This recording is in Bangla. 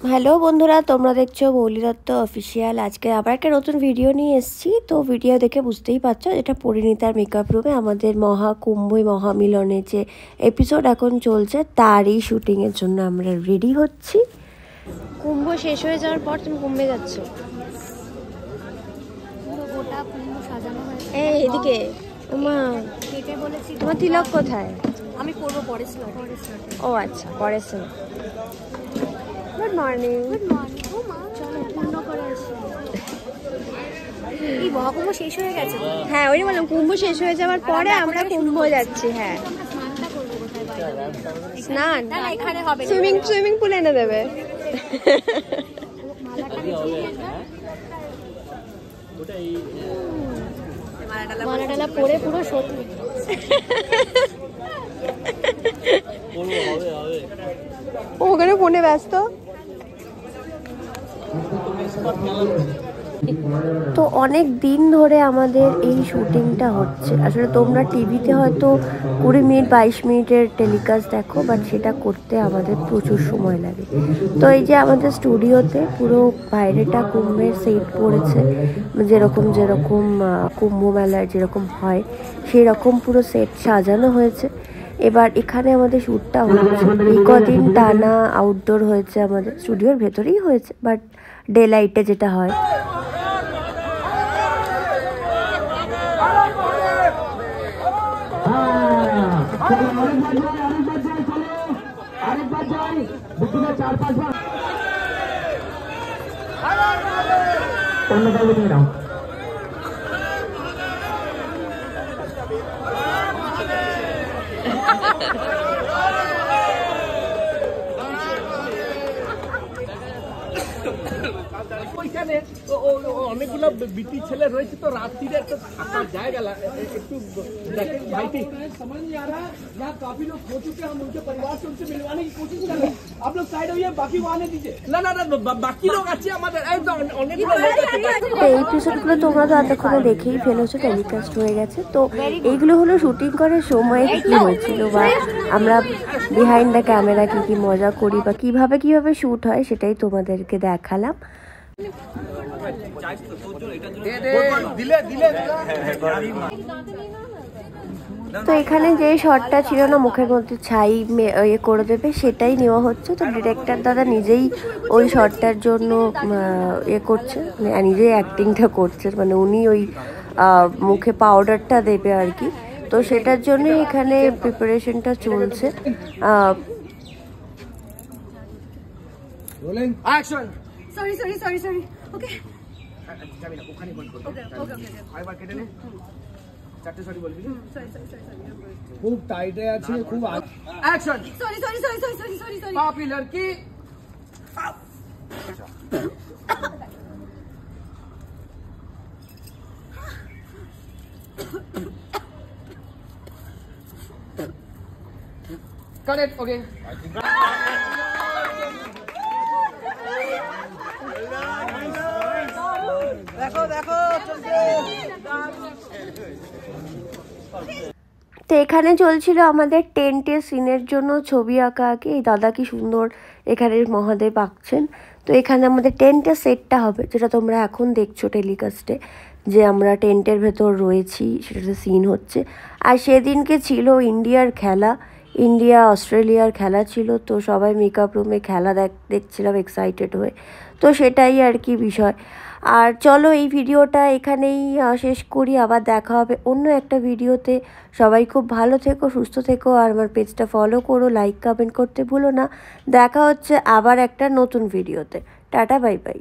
হ্যালো বন্ধুরা, তোমরা দেখছো মৌলি দত্ত অফিসিয়াল। আজকে আবার একটা নতুন ভিডিও নিয়ে এসেছি। তো ভিডিও দেখে বুঝতেই পারছো এটা পরিণীতার মেকআপ রুমে আমাদের মহাকুম্ভই মহামিলনের যে এপিসোড এখন চলছে তারই শুটিংয়ের জন্য আমরা রেডি হচ্ছি। কুম্ভ শেষ হয়ে যাওয়ার পর তুমি কুম্ভে যাচ্ছ। এই এদিকে তোমার তিলক কোথায়? আমি করবো পরের স্লট। ও আচ্ছা, পরের slot. Good morning. Good morning. ও মা, চলো পূর্ণ করে আসি। এই মহাকুম্ভ শেষ হয়ে গেছে। হ্যাঁ, ওই বললাম কুম্ভ শেষ হয়ে যাওয়ার পরে আমরা কুম্ভ যাচ্ছি। হ্যাঁ, স্নানটা করবো কোথায়? স্নান না এখানে হবে। সুইমিং পুল এনে দেবে। মালাটালা পরে পুরো সত্যি। ওখানে ফোনে ব্যস্ত। তো অনেক দিন ধরে আমাদের এই শুটিংটা হচ্ছে। আসলে তোমরা টিভিতে হয়তো 20 মিনিট 22 মিনিটের টেলিকাস্ট দেখো, বাট সেটা করতে আমাদের প্রচুর সময় লাগে। তো এই যে আমাদের স্টুডিওতে পুরো বাইরেটা কুম্ভের সেট পড়েছে, যেরকম কুম্ভ মেলার যেরকম হয় সেই রকম পুরো সেট সাজানো হয়েছে। এবার এখানে আমাদের শ্যুটটা হচ্ছে। এই কদিন টানা আউটডোর হয়েছে, আমাদের স্টুডিওর ভেতরেই হয়েছে, বাট ডে লাইটে যেটা হয়। অনেকগুলো বিটি ছেলে রয়েছে, তো রাত্রিরে একটা থাকার জায়গা একটু দেখেন ভাইটি समझ नहीं आ रहा है। यहाँ काफी लोग हो चुके हैं, हम उनके परिवार से उनसे मिलवाने की कोशिश कर रहे हैं। आप लोग साइड होइए, बाकी वो आने दीजिए। ना ना ना, बाकी लोग আছে আমাদের অনেকগুলো লোক আছে। এই এপিসোডগুলো তোমরা তো এতক্ষণে দেখেই ফেলেছো, টেলিকাস্ট হয়ে গেছে। তো এইগুলো হলো শুটিং করার সময় কি হয়েছিল, বা আমরা বিহাইন্ড দ্য ক্যামেরা কি মজা করি বা কিভাবে শ্যুট হয় সেটাই তোমাদেরকে দেখালাম। তো এখানে যে শটটা ছিল না, মুখের মধ্যে ছাই ইয়ে করে দেবে, সেটাই নেওয়া হচ্ছে। তো ডিরেক্টর দাদা নিজেই ওই শটটার জন্য ইয়ে করছে, নিজেই অ্যাক্টিংটা করছে, মানে উনি ওই মুখে পাউডারটা দেবে আর কি। তো সেটার জন্য এখানে প্রিপারেশনটা চলছে। ওকে খুব টাইটে আছে, খুব অ্যাকশন। সরি पापी लड़की करेक्ट। ओके देखो তো এখানে চলছিল আমাদের টেন্টের সিনের জন্য ছবি আঁকা। এই দাদা কি সুন্দর এখানে মহাদেব আঁকছেন। তো এখানে আমাদের টেন্টের সেটটা হবে, যেটা তোমরা এখন দেখছো টেলিকাস্টে, যে আমরা টেন্টের ভেতর রয়েছি, সেটাতে সিন হচ্ছে। আর সেদিনকে ছিল ইন্ডিয়ার খেলা, ইন্ডিয়া অস্ট্রেলিয়ার খেলা ছিল। তো সবাই মেকআপ রুমে খেলা দেখছিলাম এক্সাইটেড হয়ে। তো সেটাই আর কি বিষয়। আর চলো এই ভিডিওটা এখানেই শেষ করি, আবার দেখা হবে অন্য একটা ভিডিওতে। সবাই খুব ভালো থেকো, সুস্থ থেকো, আর আমার পেজটা ফলো করো, লাইক কমেন্ট করতে ভুলো না। দেখা হচ্ছে আবার একটা নতুন ভিডিওতে। Tata, bye bye.